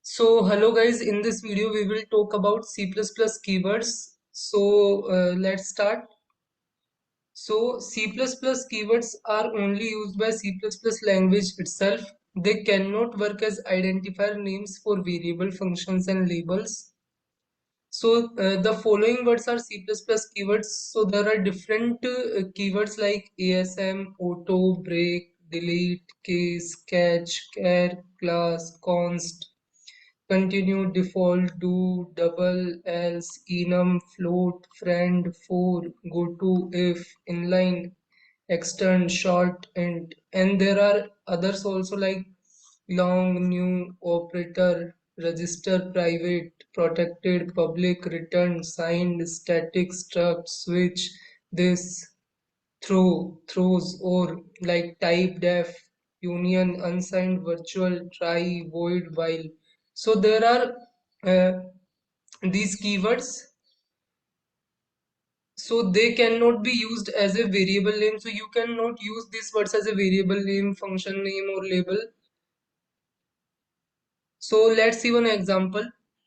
Hello guys, in this video we will talk about C++ keywords. Let's start. C++ keywords are only used by C++ language itself. They cannot work as identifier names for variable functions and labels. The following words are C++ keywords. So there are different keywords like ASM, auto, break, delete, case, catch, char, class, const, continue, default, do, double, else, enum, float, friend, for, goto, if, inline, extern, short, int. And there are others also like long, new, operator, register, private, protected, public, return, signed, static, struct, switch, this, throws, or like type, def, union, unsigned, virtual, try, void, while. So there are uh, these keywords, so they cannot be used as a variable name. So you cannot use these words as a variable name, function name, or label. So let's see one example.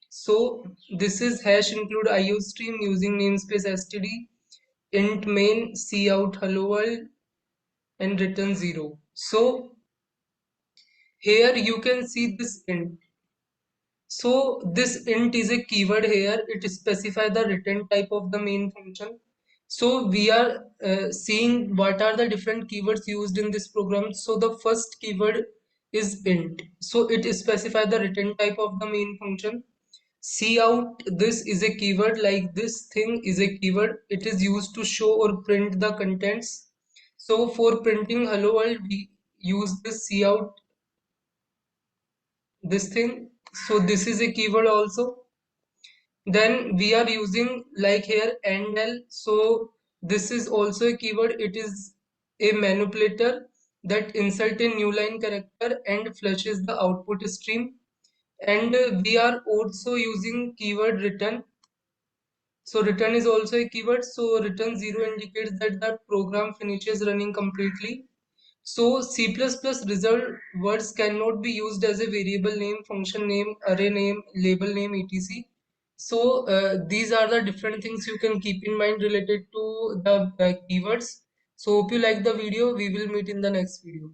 So this is hash include iostream using namespace std, int main, cout hello world, and return 0. So here you can see this int. So this int is a keyword here. It specifies the return type of the main function. So we are seeing what are the different keywords used in this program. So the first keyword is int. So it specifies the return type of the main function. Cout, this is a keyword, like this thing is a keyword. It is used to show or print the contents. So for printing hello world, we use this cout, this thing. So this is a keyword also. Then we are using like here endl. So this is also a keyword. It is a manipulator that insert a new line character and flushes the output stream. And we are also using keyword return. So return is also a keyword. So return 0 indicates that the program finishes running completely. So C++ result words cannot be used as a variable name, function name, array name, label name, etc. So these are the different things you can keep in mind related to the keywords. So hope you like the video. We will meet in the next video.